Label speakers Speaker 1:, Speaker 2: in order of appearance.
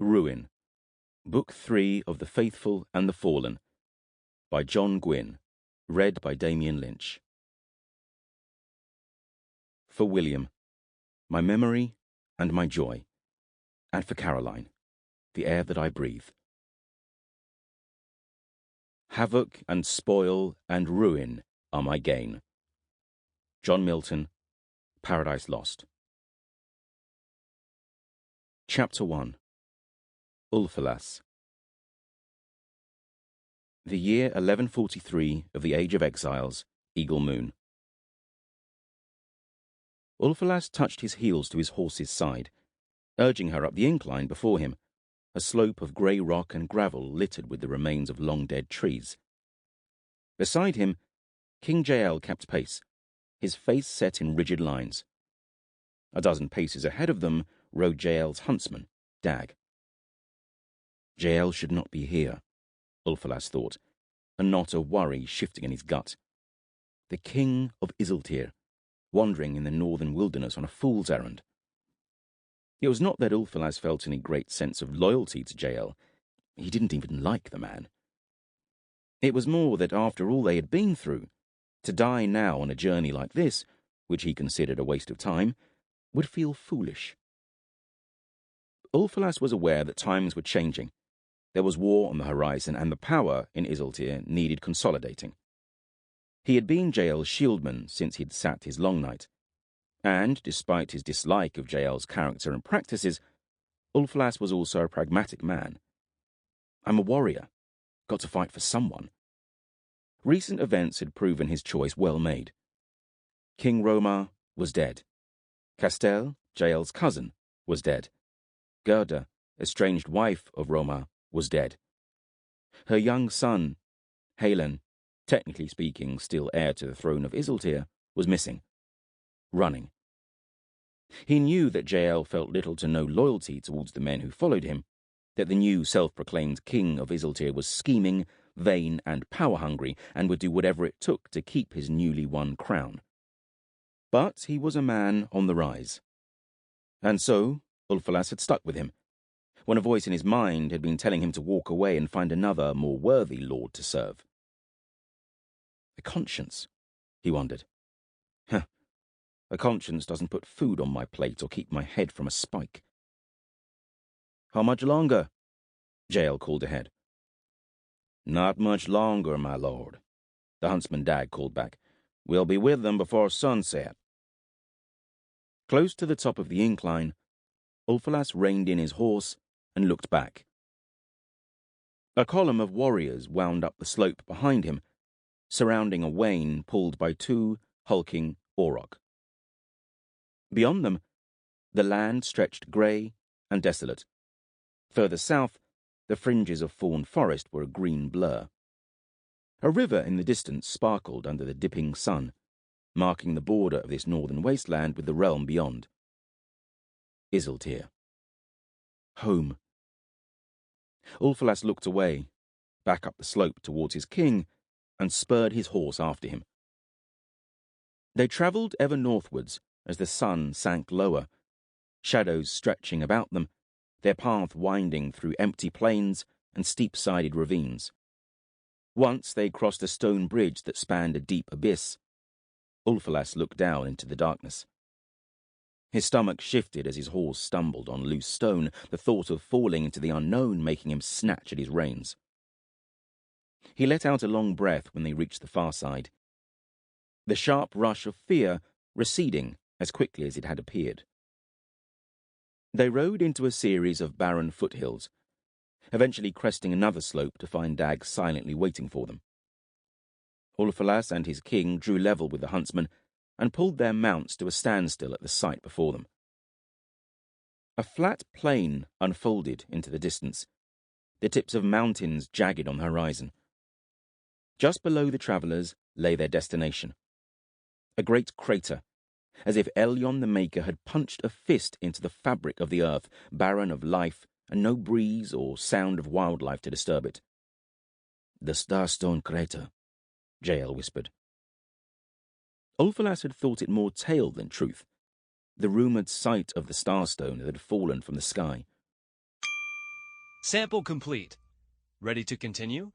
Speaker 1: Rhin, Book 3 of The Faithful and the Fallen, by John Gwynne, read by Damian Lynch. For William, my memory and my joy, and for Caroline, the air that I breathe. Havoc and spoil and ruin are my gain. John Milton, Paradise Lost. Chapter 1. Ulfilas. The year 1143 of the Age of Exiles, Eagle Moon. Ulfilas touched his heels to his horse's side, urging her up the incline before him, a slope of grey rock and gravel littered with the remains of long-dead trees. Beside him, King Jael kept pace, his face set in rigid lines. A dozen paces ahead of them rode Jael's huntsman, Dag. Jael should not be here, Ulfilas thought, a knot of worry shifting in his gut. The king of Isiltir, wandering in the northern wilderness on a fool's errand. It was not that Ulfilas felt any great sense of loyalty to Jael. He didn't even like the man. It was more that after all they had been through, to die now on a journey like this, which he considered a waste of time, would feel foolish. Ulfilas was aware that times were changing. There was war on the horizon, and the power in Isiltir needed consolidating. He had been Jael's shieldman since he'd sat his long night, and, despite his dislike of Jael's character and practices, Ulfilas was also a pragmatic man. I'm a warrior. Got to fight for someone. Recent events had proven his choice well made. King Romar was dead. Castel, Jael's cousin, was dead. Gerda, estranged wife of Romar, was dead. Her young son, Halen, technically speaking still heir to the throne of Isiltir, was missing. Running. He knew that Jael felt little to no loyalty towards the men who followed him, that the new self-proclaimed king of Isiltir was scheming, vain, and power-hungry, and would do whatever it took to keep his newly won crown. But he was a man on the rise. And so, Ulfilas had stuck with him, when a voice in his mind had been telling him to walk away and find another, more worthy lord to serve. A conscience, he wondered. A conscience doesn't put food on my plate or keep my head from a spike. How much longer? Jael called ahead. Not much longer, my lord, the huntsman Dag called back. We'll be with them before sunset. Close to the top of the incline, Ulfilas reined in his horse and looked back. A column of warriors wound up the slope behind him, surrounding a wain pulled by two hulking auroch. Beyond them, the land stretched grey and desolate. Further south, the fringes of fawn forest were a green blur. A river in the distance sparkled under the dipping sun, marking the border of this northern wasteland with the realm beyond. Isiltir. Home. Ulfilas looked away, back up the slope towards his king, and spurred his horse after him. They travelled ever northwards as the sun sank lower, shadows stretching about them, their path winding through empty plains and steep-sided ravines. Once they crossed a stone bridge that spanned a deep abyss. Ulfilas looked down into the darkness. His stomach shifted as his horse stumbled on loose stone, the thought of falling into the unknown making him snatch at his reins. He let out a long breath when they reached the far side, the sharp rush of fear receding as quickly as it had appeared. They rode into a series of barren foothills, eventually cresting another slope to find Dag silently waiting for them. Ulfilas and his king drew level with the huntsman and pulled their mounts to a standstill at the sight before them. A flat plain unfolded into the distance, the tips of mountains jagged on the horizon. Just below the travellers lay their destination, a great crater, as if Elyon the Maker had punched a fist into the fabric of the earth, barren of life and no breeze or sound of wildlife to disturb it. The Starstone Crater, Jael whispered. Ulfilas had thought it more tale than truth, the rumoured sight of the Starstone that had fallen from the sky.
Speaker 2: Sample complete. Ready to continue?